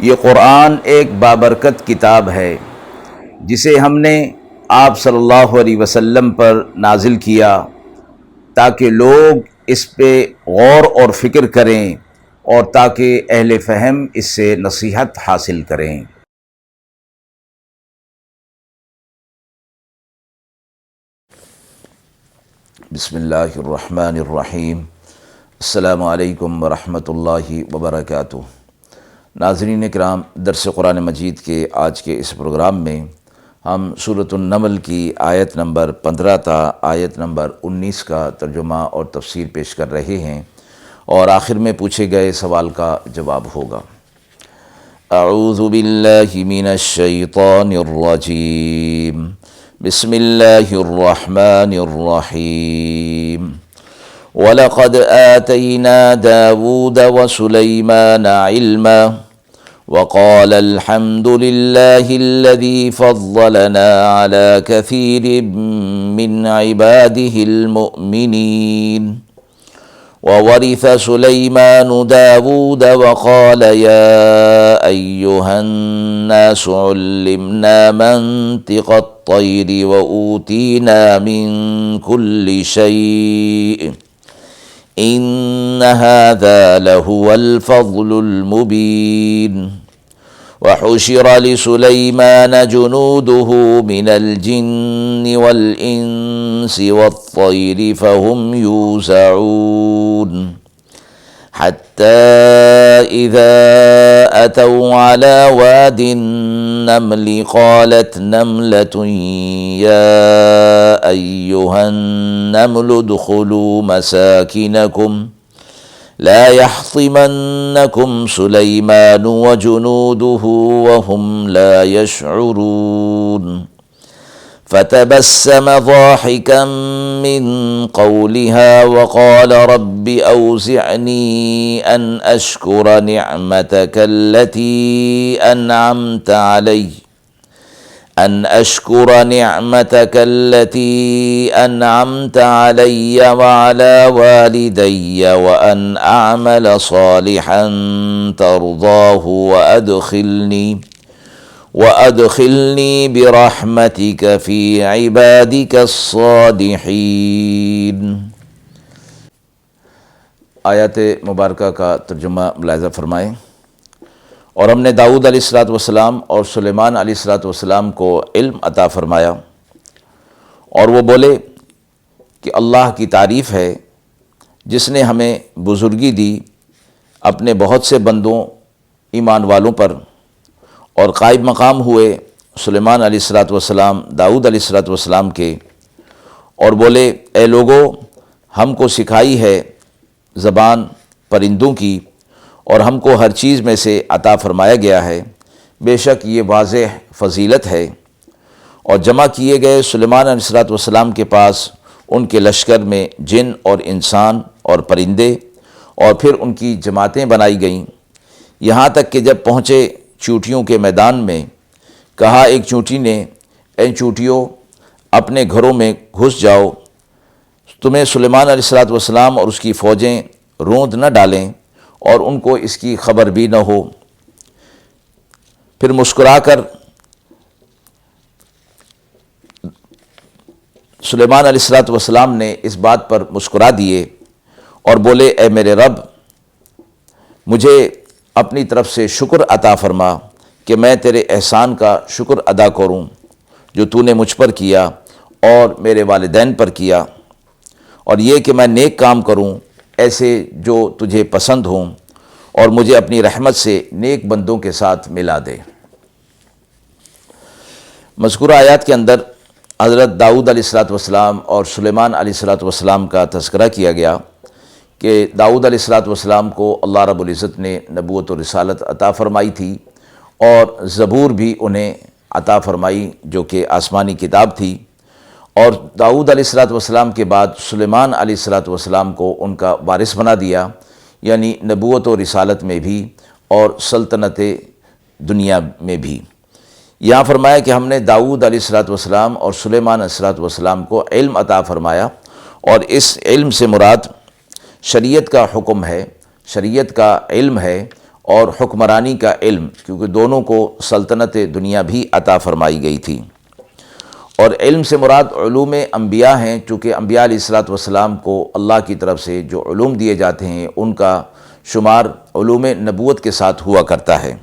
یہ قرآن ایک بابرکت کتاب ہے جسے ہم نے آپ صلی اللہ علیہ وسلم پر نازل کیا تاکہ لوگ اس پہ غور اور فکر کریں اور تاکہ اہل فہم اس سے نصیحت حاصل کریں۔ بسم اللہ الرحمن الرحیم۔ السلام علیکم ورحمۃ اللہ وبرکاتہ۔ ناظرین کرام، درس قرآن مجید کے آج کے اس پروگرام میں ہم سورۃ النمل کی آیت نمبر 15 تا آیت نمبر 19 کا ترجمہ اور تفسیر پیش کر رہے ہیں، اور آخر میں پوچھے گئے سوال کا جواب ہوگا۔ اعوذ باللہ من الشیطان الرجیم، بسم اللہ الرحمن الرحیم۔ وَلَقَدْ آتَيْنَا دَاوُودَ وَسُلَيْمَانَ عِلْمًا وَقَالَ الْحَمْدُ لِلَّهِ الَّذِي فَضَّلَنَا عَلَى كَثِيرٍ مِّنْ عِبَادِهِ الْمُؤْمِنِينَ۔ وَوَرِثَ سُلَيْمَانُ دَاوُودَ وَقَالَ يَا أَيُّهَا النَّاسُ عُلِّمْنَا مَنطِقَ الطَّيْرِ وَأُوتِينَا مِن كُلِّ شَيْءٍ إِنَّ هَذَا لَهُوَ الْفَضْلُ الْمُبِينُ۔ وَحُشِرَ لِسُلَيْمَانَ جُنُودُهُ مِنَ الْجِنِّ وَالْإِنسِ وَالطَّيْرِ فَهُمْ يُوزَعُونَ حَتَّى إِذَا أَتَوْا عَلَى وَادِ النَّمْلِ قَالَتْ نَمْلَةٌ يَا أَيُّهَا النَّمْلُ ادْخُلُوا مَسَاكِنَكُمْ لَا يَحْطِمَنَّكُمْ سُلَيْمَانُ وَجُنُودُهُ وَهُمْ لَا يَشْعُرُونَ فَتَبَسَّمَ ضَاحِكًا مِّن قَوْلِهَا وَقَالَ رَبِّ أَوْزِعْنِي أَنْ أَشْكُرَ نِعْمَتَكَ التي أنعمت علي وعلى والدي وأن أعمل صالحا ترضاه وأدخلني برحمتك في عبادك الصالحين۔ آیات مبارکہ کا ترجمہ ملاحظہ فرمائیں۔ اور ہم نے داؤد علیہ السلام اور سلیمان علیہ السلام کو علم عطا فرمایا، اور وہ بولے کہ اللہ کی تعریف ہے جس نے ہمیں بزرگی دی اپنے بہت سے بندوں ایمان والوں پر، اور قائم مقام ہوئے سلیمان علیہ السلام داؤد علیہ السلام کے، اور بولے اے لوگو، ہم کو سکھائی ہے زبان پرندوں کی، اور ہم کو ہر چیز میں سے عطا فرمایا گیا ہے، بے شک یہ واضح فضیلت ہے۔ اور جمع کیے گئے سلیمان علیہ السلام کے پاس ان کے لشکر میں جن اور انسان اور پرندے، اور پھر ان کی جماعتیں بنائی گئیں، یہاں تک کہ جب پہنچے چونٹیوں کے میدان میں، کہا ایک چونٹی نے اے چونٹیوں، اپنے گھروں میں گھس جاؤ، تمہیں سلیمان علیہ السلام اور اس کی فوجیں روند نہ ڈالیں اور ان کو اس کی خبر بھی نہ ہو۔ پھر مسکرا کر سلیمان علیہ السلام نے اس بات پر مسکرا دیے اور بولے اے میرے رب، مجھے اپنی طرف سے شکر عطا فرما کہ میں تیرے احسان کا شکر ادا کروں جو تو نے مجھ پر کیا اور میرے والدین پر کیا، اور یہ کہ میں نیک کام کروں ایسے جو تجھے پسند ہوں، اور مجھے اپنی رحمت سے نیک بندوں کے ساتھ ملا دے۔ مذکورہ آیات کے اندر حضرت داؤد علیہ السلام اور سلیمان علیہ السلام کا تذکرہ کیا گیا کہ داؤد علیہ السلام کو اللہ رب العزت نے نبوت و رسالت عطا فرمائی تھی، اور زبور بھی انہیں عطا فرمائی جو کہ آسمانی کتاب تھی، اور داؤد علیہ السلام کے بعد سلیمان علیہ السلام کو ان کا وارث بنا دیا، یعنی نبوت و رسالت میں بھی اور سلطنت دنیا میں بھی۔ یہاں فرمایا کہ ہم نے داؤد علیہ السلام اور سلیمان علیہ السلام کو علم عطا فرمایا، اور اس علم سے مراد شریعت کا حکم ہے، شریعت کا علم ہے، اور حکمرانی کا علم، کیونکہ دونوں کو سلطنت دنیا بھی عطا فرمائی گئی تھی۔ اور علم سے مراد علوم انبیاء ہیں، چونکہ انبیاء علیہ الصلوۃ والسلام کو اللہ کی طرف سے جو علوم دیے جاتے ہیں ان کا شمار علوم نبوت کے ساتھ ہوا کرتا ہے۔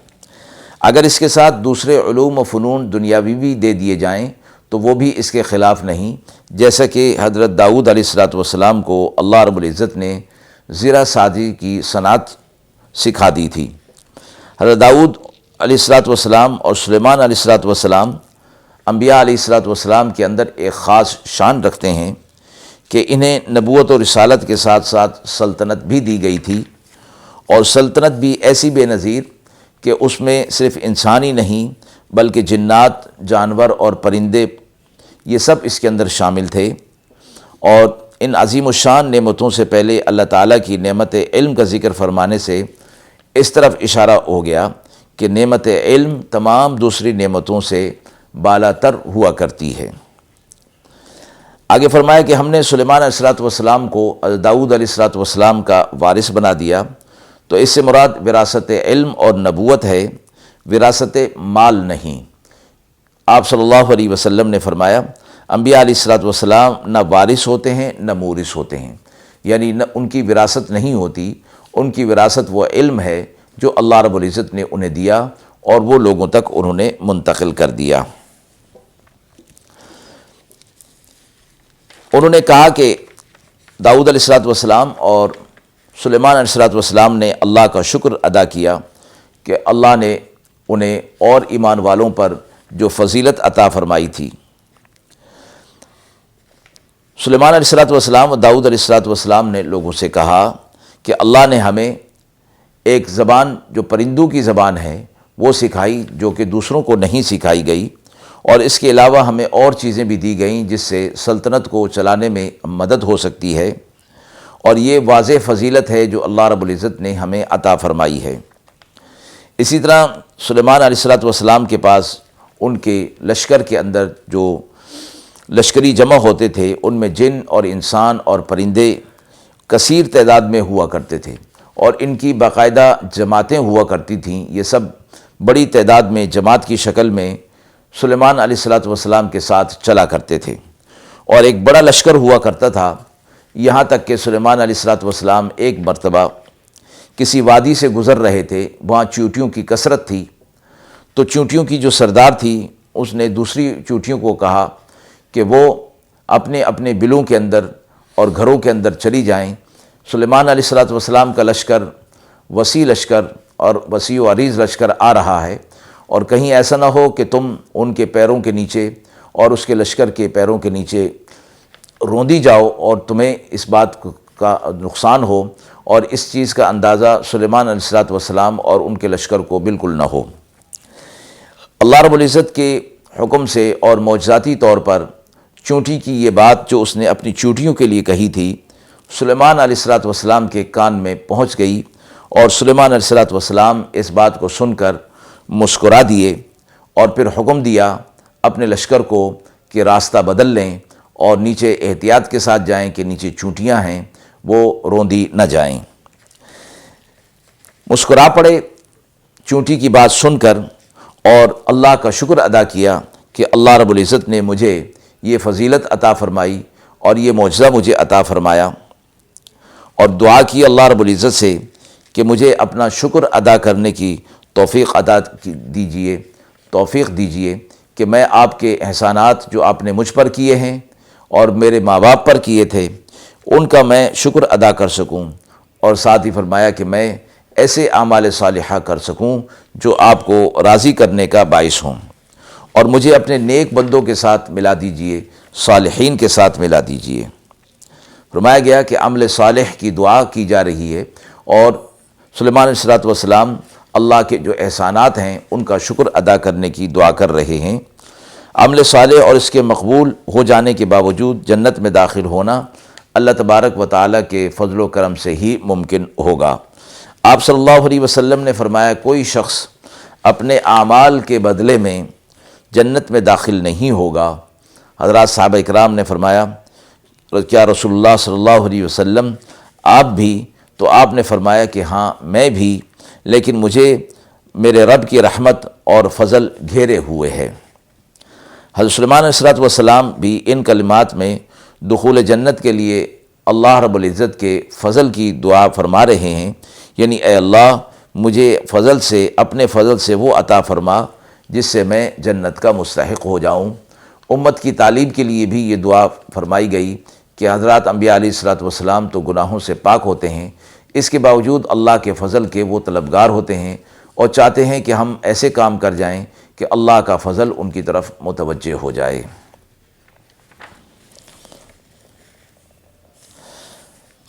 اگر اس کے ساتھ دوسرے علوم و فنون دنیاوی بھی دے دیے جائیں تو وہ بھی اس کے خلاف نہیں، جیسا کہ حضرت داؤد علیہ الصلوۃ والسلام کو اللہ رب العزت نے زرہ سازی کی صنعت سکھا دی تھی۔ حضرت داؤد علیہ الصلوۃ والسلام اور سلیمان علیہ الصلوۃ والسلام انبیاء علیہ الصلوۃ والسلام کے اندر ایک خاص شان رکھتے ہیں کہ انہیں نبوت و رسالت کے ساتھ ساتھ سلطنت بھی دی گئی تھی، اور سلطنت بھی ایسی بے نظیر کہ اس میں صرف انسان ہی نہیں بلکہ جنات، جانور اور پرندے یہ سب اس کے اندر شامل تھے۔ اور ان عظیم الشان نعمتوں سے پہلے اللہ تعالیٰ کی نعمت علم کا ذکر فرمانے سے اس طرف اشارہ ہو گیا کہ نعمت علم تمام دوسری نعمتوں سے بالا تر ہوا کرتی ہے۔ آگے فرمایا کہ ہم نے سلیمان علیہ الصلوۃ والسلام کو داؤد علیہ الصلوۃ والسلام کا وارث بنا دیا، تو اس سے مراد وراثت علم اور نبوت ہے، وراثت مال نہیں۔ آپ صلی اللہ علیہ وسلم نے فرمایا انبیاء علیہ الصلوۃ والسلام نہ وارث ہوتے ہیں نہ مورث ہوتے ہیں، یعنی نہ ان کی وراثت نہیں ہوتی، ان کی وراثت وہ علم ہے جو اللہ رب العزت نے انہیں دیا اور وہ لوگوں تک انہوں نے منتقل کر دیا۔ انہوں نے کہا کہ داؤد علیہ الصلوۃ والسلام اور سلیمان علیہ الصلوۃ والسلام نے اللہ کا شکر ادا کیا کہ اللہ نے انہیں اور ایمان والوں پر جو فضیلت عطا فرمائی تھی۔ سلیمان علیہ الصلوۃ والسلام اور داؤد علیہ الصلوۃ والسلام نے لوگوں سے کہا کہ اللہ نے ہمیں ایک زبان جو پرندوں کی زبان ہے وہ سکھائی جو کہ دوسروں کو نہیں سکھائی گئی، اور اس کے علاوہ ہمیں اور چیزیں بھی دی گئیں جس سے سلطنت کو چلانے میں مدد ہو سکتی ہے، اور یہ واضح فضیلت ہے جو اللہ رب العزت نے ہمیں عطا فرمائی ہے۔ اسی طرح سلیمان علیہ الصلوۃ والسلام کے پاس ان کے لشکر کے اندر جو لشکری جمع ہوتے تھے ان میں جن اور انسان اور پرندے کثیر تعداد میں ہوا کرتے تھے، اور ان کی باقاعدہ جماعتیں ہوا کرتی تھیں۔ یہ سب بڑی تعداد میں جماعت کی شکل میں سلیمان علیہ الصلوۃ والسلام کے ساتھ چلا کرتے تھے، اور ایک بڑا لشکر ہوا کرتا تھا، یہاں تک کہ سلیمان علیہ الصلوۃ والسلام ایک مرتبہ کسی وادی سے گزر رہے تھے، وہاں چیونٹیوں کی کثرت تھی، تو چیونٹیوں کی جو سردار تھی اس نے دوسری چیونٹیوں کو کہا کہ وہ اپنے اپنے بلوں کے اندر اور گھروں کے اندر چلی جائیں۔ سلیمان علیہ الصلوۃ والسلام کا لشکر وسیع لشکر اور وسیع و عریض لشکر آ رہا ہے، اور کہیں ایسا نہ ہو کہ تم ان کے پیروں کے نیچے اور اس کے لشکر کے پیروں کے نیچے روندی جاؤ اور تمہیں اس بات کا نقصان ہو، اور اس چیز کا اندازہ سلیمان علیہ الصلوۃ والسلام اور ان کے لشکر کو بالکل نہ ہو۔ اللہ رب العزت کے حکم سے اور معجزاتی طور پر چونٹی کی یہ بات جو اس نے اپنی چونٹیوں کے لیے کہی تھی سلیمان علیہ الصلوۃ والسلام کے کان میں پہنچ گئی، اور سلیمان علیہ الصلوۃ والسلام اس بات کو سن کر مسکرا دیے، اور پھر حکم دیا اپنے لشکر کو کہ راستہ بدل لیں اور نیچے احتیاط کے ساتھ جائیں کہ نیچے چونٹیاں ہیں وہ روندی نہ جائیں۔ مسکرا پڑے چونٹی کی بات سن کر، اور اللہ کا شکر ادا کیا کہ اللہ رب العزت نے مجھے یہ فضیلت عطا فرمائی اور یہ معجزہ مجھے عطا فرمایا، اور دعا کی اللہ رب العزت سے کہ مجھے اپنا شکر ادا کرنے کی توفیق دیجیے کہ میں آپ کے احسانات جو آپ نے مجھ پر کیے ہیں اور میرے ماں باپ پر کیے تھے ان کا میں شکر ادا کر سکوں، اور ساتھ ہی فرمایا کہ میں ایسے اعمال صالحہ کر سکوں جو آپ کو راضی کرنے کا باعث ہوں، اور مجھے اپنے نیک بندوں کے ساتھ ملا دیجئے، صالحین کے ساتھ ملا دیجئے۔ فرمایا گیا کہ عمل صالح کی دعا کی جا رہی ہے، اور سلیمان علیہ الصلوۃ والسلام اللہ کے جو احسانات ہیں ان کا شکر ادا کرنے کی دعا کر رہے ہیں۔ عمل صالح اور اس کے مقبول ہو جانے کے باوجود جنت میں داخل ہونا اللہ تبارک و تعالیٰ کے فضل و کرم سے ہی ممکن ہوگا۔ آپ صلی اللہ علیہ وسلم نے فرمایا کوئی شخص اپنے اعمال کے بدلے میں جنت میں داخل نہیں ہوگا۔ حضرات صحابہ اکرام نے فرمایا کیا رسول اللہ صلی اللہ علیہ وسلم آپ بھی؟ تو آپ نے فرمایا کہ ہاں میں بھی لیکن مجھے میرے رب کی رحمت اور فضل گھیرے ہوئے ہے۔ حضرت سلیمان علیہ السلام بھی ان کلمات میں دخول جنت کے لیے اللہ رب العزت کے فضل کی دعا فرما رہے ہیں، یعنی اے اللہ مجھے فضل سے، اپنے فضل سے وہ عطا فرما جس سے میں جنت کا مستحق ہو جاؤں۔ امت کی تعلیم کے لیے بھی یہ دعا فرمائی گئی کہ حضرات انبیاء علیہ السلام تو گناہوں سے پاک ہوتے ہیں، اس کے باوجود اللہ کے فضل کے وہ طلبگار ہوتے ہیں اور چاہتے ہیں کہ ہم ایسے کام کر جائیں کہ اللہ کا فضل ان کی طرف متوجہ ہو جائے۔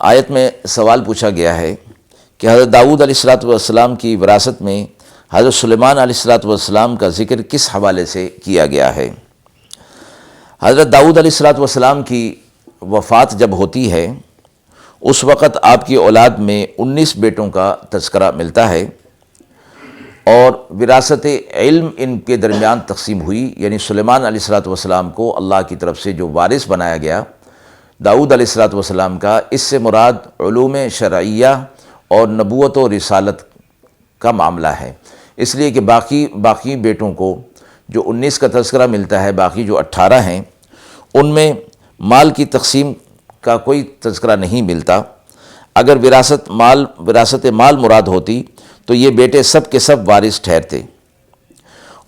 آیت میں سوال پوچھا گیا ہے کہ حضرت داؤد علیہ السلام کی وراثت میں حضرت سلیمان علیہ السلام کا ذکر کس حوالے سے کیا گیا ہے؟ حضرت داؤد علیہ السلام کی وفات جب ہوتی ہے اس وقت آپ کی اولاد میں 19 بیٹوں کا تذکرہ ملتا ہے اور وراثت علم ان کے درمیان تقسیم ہوئی، یعنی سلیمان علیہ السلام کو اللہ کی طرف سے جو وارث بنایا گیا داؤد علیہ السلام کا، اس سے مراد علوم شرعیہ اور نبوت و رسالت کا معاملہ ہے، اس لیے کہ باقی بیٹوں کو جو 19 کا تذکرہ ملتا ہے، باقی جو 18 ہیں ان میں مال کی تقسیم کا کوئی تذکرہ نہیں ملتا۔ اگر وراثت مال مراد ہوتی تو یہ بیٹے سب کے سب وارث ٹھہرتے،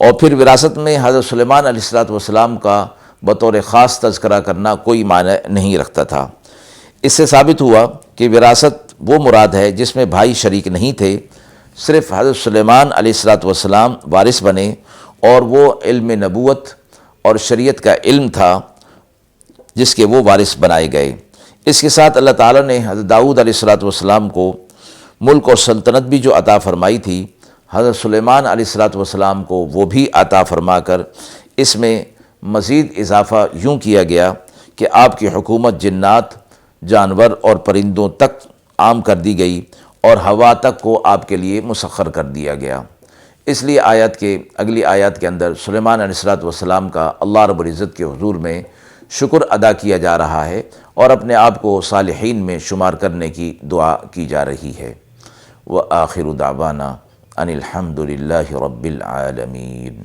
اور پھر وراثت میں حضرت سلیمان علیہ السلام کا بطور خاص تذکرہ کرنا کوئی معنی نہیں رکھتا تھا۔ اس سے ثابت ہوا کہ وراثت وہ مراد ہے جس میں بھائی شریک نہیں تھے، صرف حضرت سلیمان علیہ السلام وارث بنے اور وہ علم نبوت اور شریعت کا علم تھا جس کے وہ وارث بنائے گئے۔ اس کے ساتھ اللہ تعالیٰ نے حضرت داؤد علیہ السلام کو ملک اور سلطنت بھی جو عطا فرمائی تھی، حضرت سلیمان علیہ السلام کو وہ بھی عطا فرما کر اس میں مزید اضافہ یوں کیا گیا کہ آپ کی حکومت جنات، جانور اور پرندوں تک عام کر دی گئی اور ہوا تک کو آپ کے لیے مسخر کر دیا گیا۔ اس لیے اگلی آیات کے اندر سلیمان علیہ السلام کا اللہ رب العزت کے حضور میں شکر ادا کیا جا رہا ہے اور اپنے آپ کو صالحین میں شمار کرنے کی دعا کی جا رہی ہے۔ وآخر دعوانا ان الحمد للہ رب العالمین۔